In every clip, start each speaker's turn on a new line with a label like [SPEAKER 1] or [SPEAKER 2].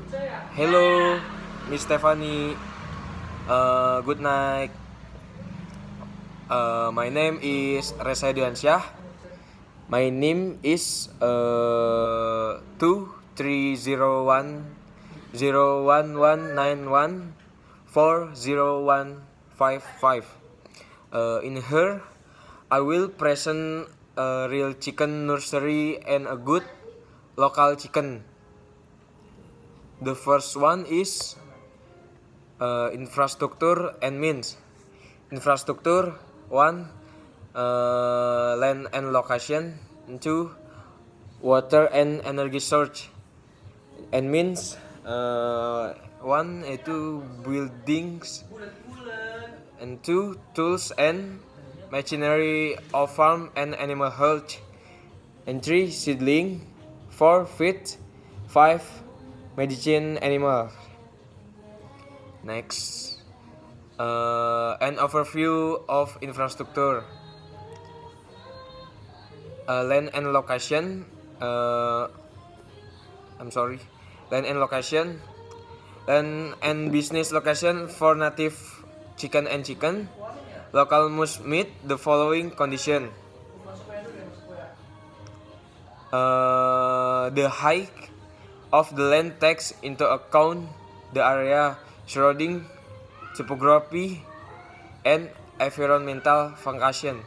[SPEAKER 1] Hello, Miss Stephanie. Good night. My name is Reza Diansyah. My name is 230101914055. In here, I will present a real chicken nursery and a good local chicken. The first one is infrastructure and means. Infrastructure, one, land and location. Two, water and energy source. And means, one, itu buildings. And two, tools and machinery of farm and animal health. And three, seedling. Four, feed. Five, medicine animal. Next, an overview of infrastructure. Land and location. Land and location. Land and business location for native chicken and chicken. Local must meet the following condition. The height of the land takes into account the area surrounding topography and environmental function.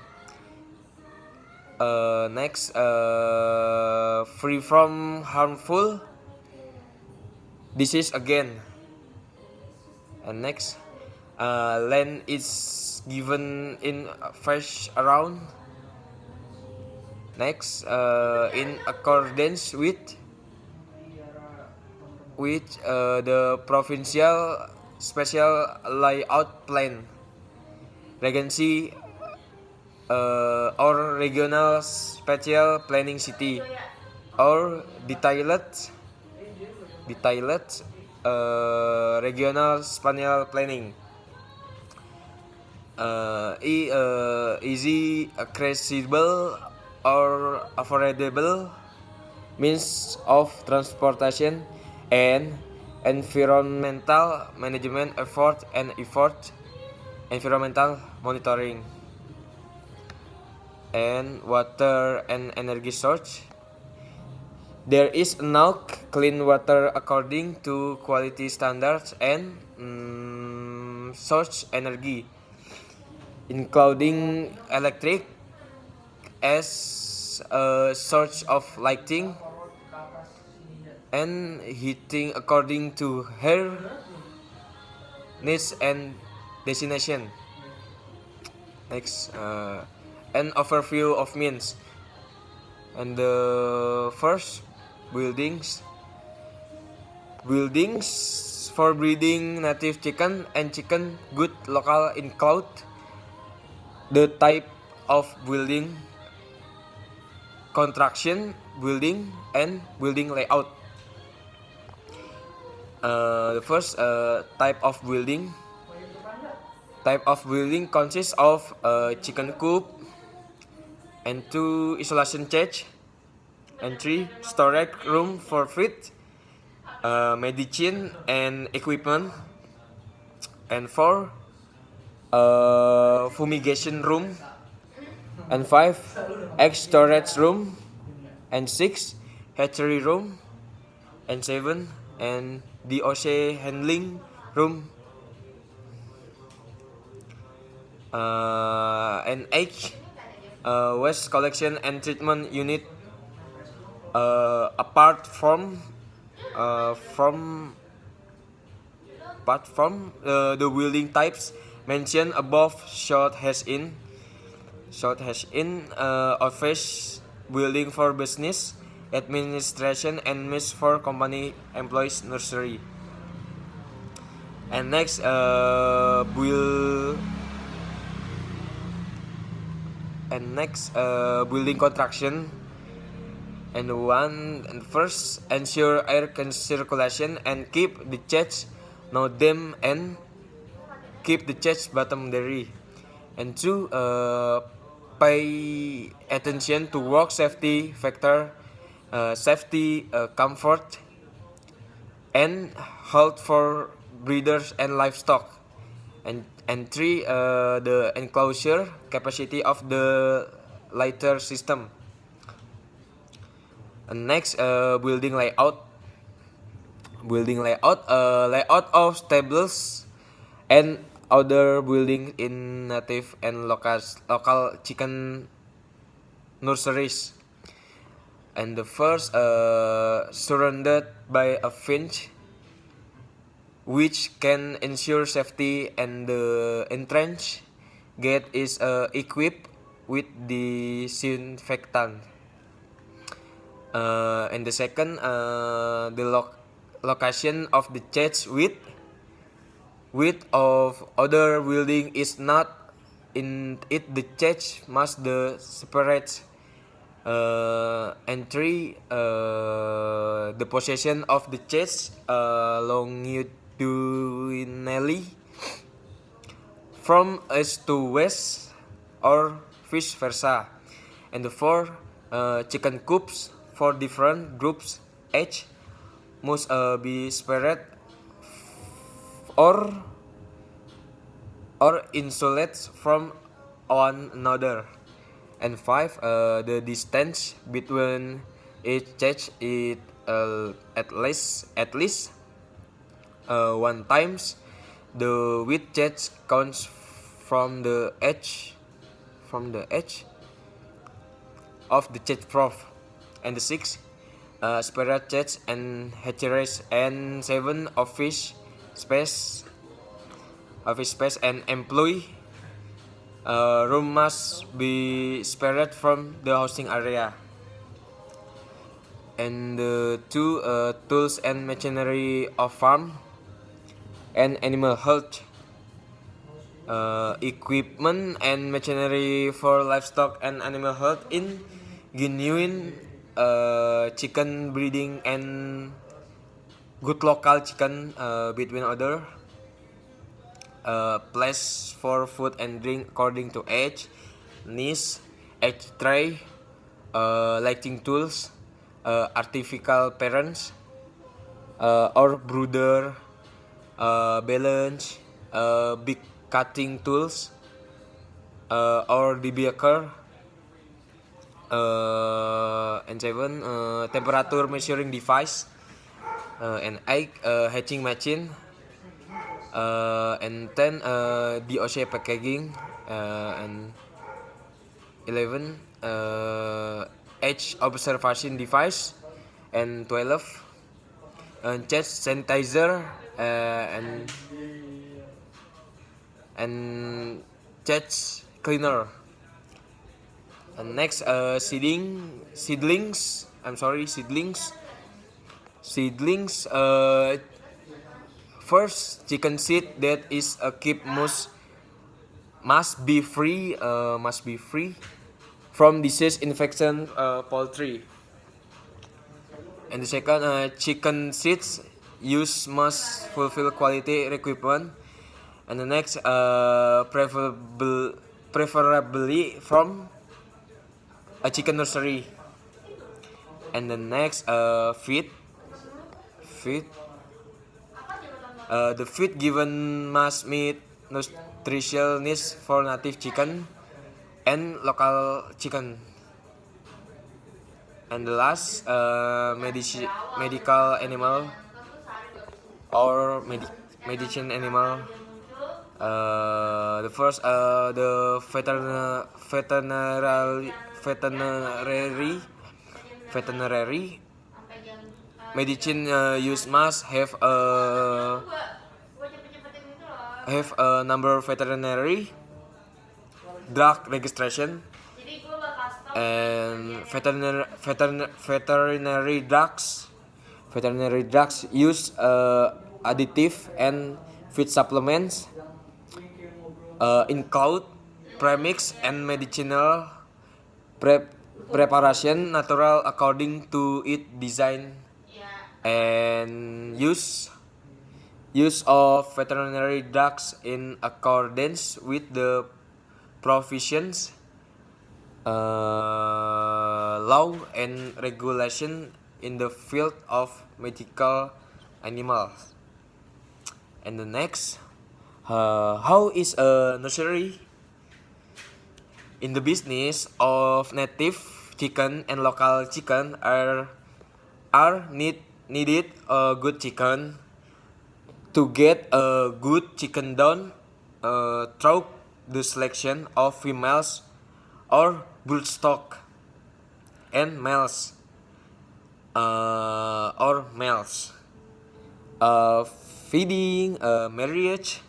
[SPEAKER 1] Next, free from harmful disease again. And next, land is given in fresh around. Next, in accordance with the provincial special layout plan, regency, or regional special planning city, or detailed regional spatial planning. Easy accessible or affordable means of transportation and environmental management effort environmental monitoring. And water and energy source. There is enough clean water according to quality standards and source energy, including electric as a source of lighting and heating according to her needs and destination. Next, an overview of means. And the first, buildings for breeding native chicken and chicken good local include the type of building, construction, building, and building layout. The first type of building consists of a chicken coop and 2 isolation cage and 3 storage room for feed, medicine and equipment, and 4 fumigation room, and 5 egg storage room, and 6 hatchery room, and 7 and DOC handling room, and 8 waste collection and treatment unit. Apart from the building types mentioned above, short has in office building for business administration and means for company employees nursery. And next, building construction. And first, ensure air circulation and keep the cage no damp and keep the cage bottom dry. And 2, pay attention to work safety factor, comfort, and health for breeders and livestock. And three, the enclosure capacity of the litter system. And next, building layout. Layout of stables and other buildings in native and local chicken nurseries. And the first, surrounded by a fence which can ensure safety, and the entrance gate is equipped with disinfectant. And the second, the location of the church with of other building is not in it. The church must the separate entry, the possession of the church longitudinally from east to west or vice versa. And the four, chicken coops for different groups age must be separated or insulated from one another. And five, the distance between each cage is at least one times the width cage counts from the edge of the cage roof. And the six, separate cage and hatcheries. And seven, office space and employee room must be spared from the housing area. And the two, tools and machinery of farm and animal health, equipment and machinery for livestock and animal health in genuine chicken breeding and good local chicken between other. Place for food and drink according to age, niche, age tray, lighting tools, artificial parents, or brooder, balance, big cutting tools, or debacker. And seven, temperature measuring device, and egg hatching machine. And 10, DOC packaging, and 11, age observation device, and 12, chest sanitizer, and chest cleaner. And next, seedlings. First, chicken seed that is kept must be free from disease infection poultry. And the second, chicken seeds use must fulfill quality requirement. And the next, preferably from a chicken nursery. And the next, feed. The feed given must meet nutritional needs for native chicken and local chicken. And the last, medical animal or medicine animal. The first, the veterinary medicine use must have a number of veterinary drug registration. And veterinary drugs use additive and feed supplements, include premix and medicinal preparation natural according to its design. And use of veterinary drugs in accordance with the provisions, law and regulation in the field of medical animals. And the next, how is a nursery? In the business of native chicken and local chicken needed a good chicken to get a good chicken done through the selection of females or broodstock and males or males. Feeding, marriage,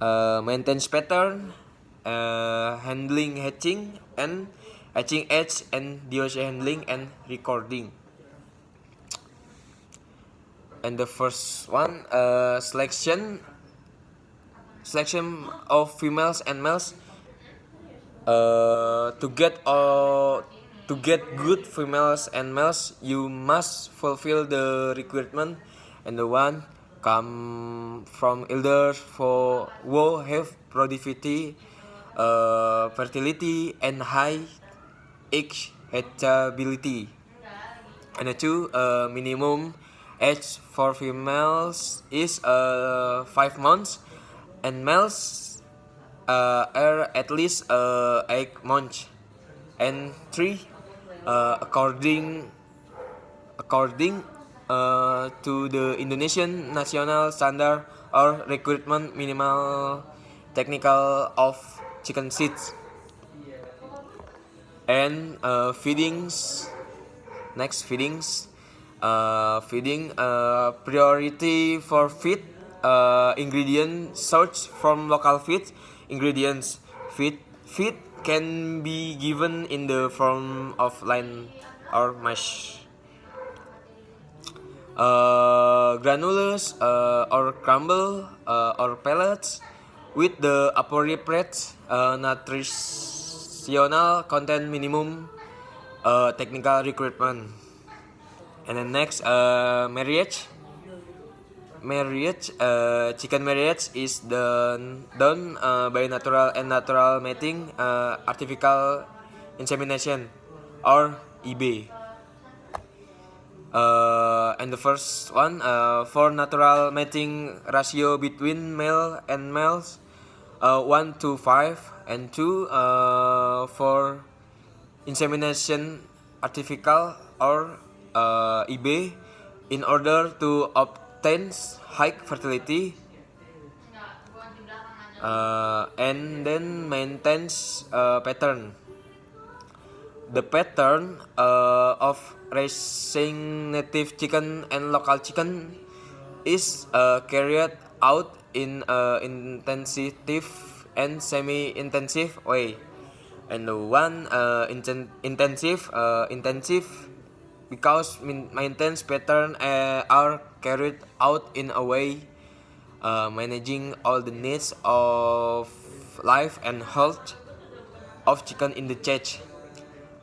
[SPEAKER 1] maintenance pattern, handling hatching and hatching eggs and DOC handling and recording. And the first one, selection of females and males. To get good females and males, you must fulfill the requirement, and the one come from elders for who have productivity, fertility, and high egg hatchability. And the two, minimum age for females is 5 months, and males are at least 8 months. And 3, according to the Indonesian national standard or recruitment minimal technical of chicken seeds. And feedings. Next, feedings. Feeding, priority for feed ingredient search from local feed ingredients. Feed can be given in the form of line or mash, granules or crumble or pellets with the appropriate nutritional content minimum technical requirement. And then next, marriage. Chicken marriage is done by natural mating, artificial insemination or EB. And the first one, for natural mating ratio between male and males, 1:5, and 2, for insemination artificial or EB, in order to obtain high fertility, and then maintenance pattern. The pattern of raising native chicken and local chicken is carried out in intensive and semi-intensive way. And the one, intensive because maintenance pattern are carried out in a way managing all the needs of life and health of chicken in the cage.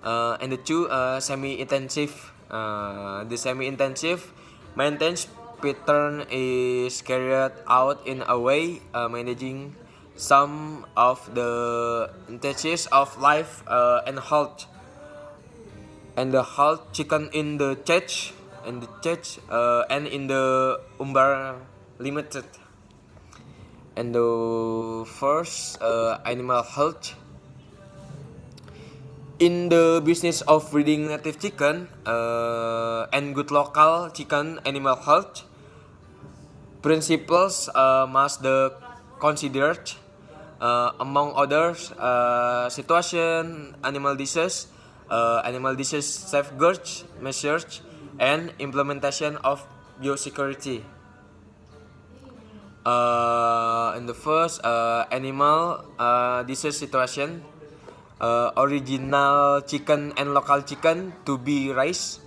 [SPEAKER 1] And the two, semi-intensive. The semi-intensive maintenance pattern is carried out in a way managing some of the intensities of life and health and the health chicken in the cage and in the Umbar Limited. And the first, animal health. In the business of breeding native chicken and good local chicken animal health, principles must be considered, among others, situation, animal disease safeguards measures, and implementation of biosecurity. In the first, animal disease situation. Original chicken and local chicken to be raised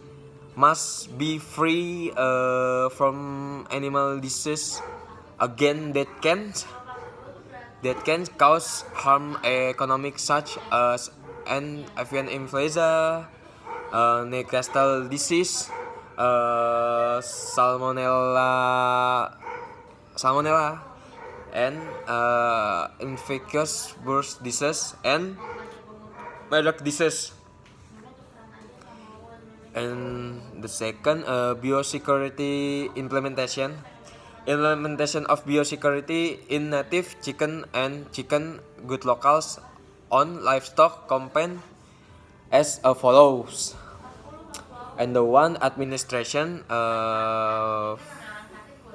[SPEAKER 1] must be free from animal disease again that can cause harm economic, such as avian influenza, Newcastle disease, salmonella, and infectious birth disease and Medak disease. And the second, biosecurity implementation of biosecurity in native chicken and chicken good locals on livestock campaign as follows. And the one administration,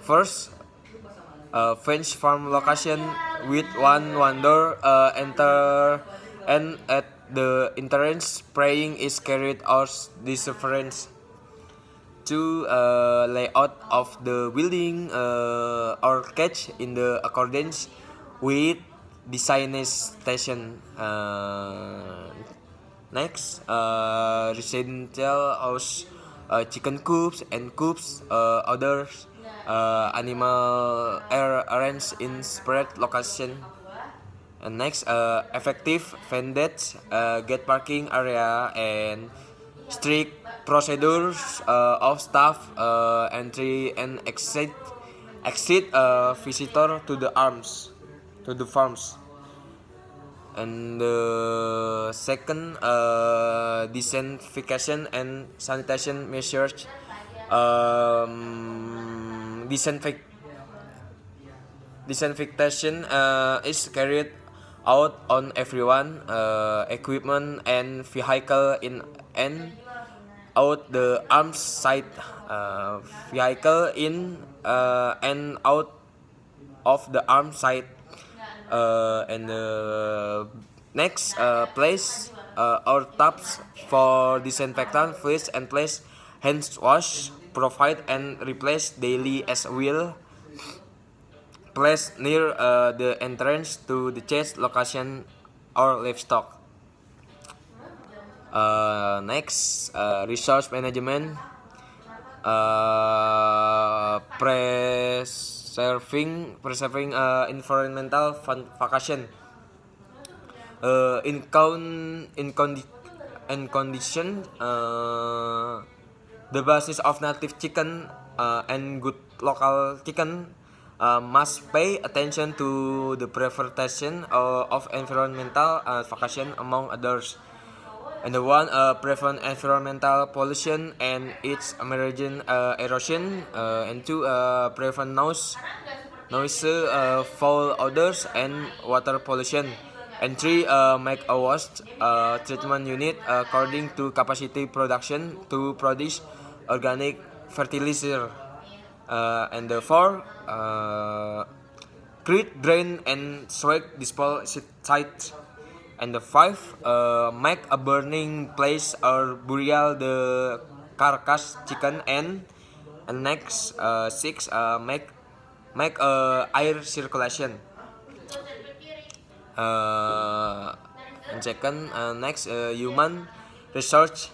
[SPEAKER 1] first, French farm location with one wonder enter and at the entrance spraying is carried out difference to layout of the building or catch in the accordance with design station. Next, residential house, chicken coops and coops, others animal air arranged in spread location. And next, effective vended gate parking area and strict procedures of staff entry and exit visitor to the farms. And the second, disinfection and sanitation measures. Disinfection is carried out on everyone, equipment and vehicle in and out the arms site, vehicle in and out of the arm site. And the next, place our taps for disinfectant, fluids and place hand wash, provide and replace daily as well. Place near the entrance to the chest location or livestock. Next, resource management, preserving environmental vacation. In condition, the basis of native chicken and good local chicken must pay attention to the preservation of environmental vacation among others. And the one, prevent environmental pollution and its emerging erosion. And two, prevent noise, foul odors and water pollution. And three, make a waste treatment unit according to capacity production to produce organic fertilizer. And the four, create, drain and sewage disposal site. And the five, make a burning place or burial the carcass chicken. And next, six, make air circulation. And second, next, human research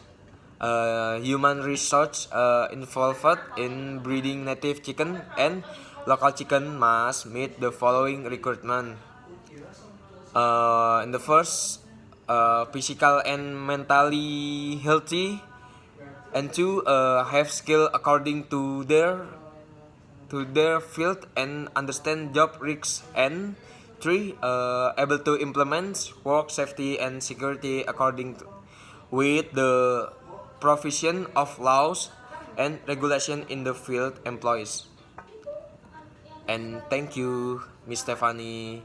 [SPEAKER 1] involved in breeding native chicken and local chicken must meet the following requirement. In the first, physical and mentally healthy. And two, have skill according to their field and understand job risks. And three, able to implement work safety and security according to with the provision of laws and regulation in the field employees. And thank you, Miss Stephanie.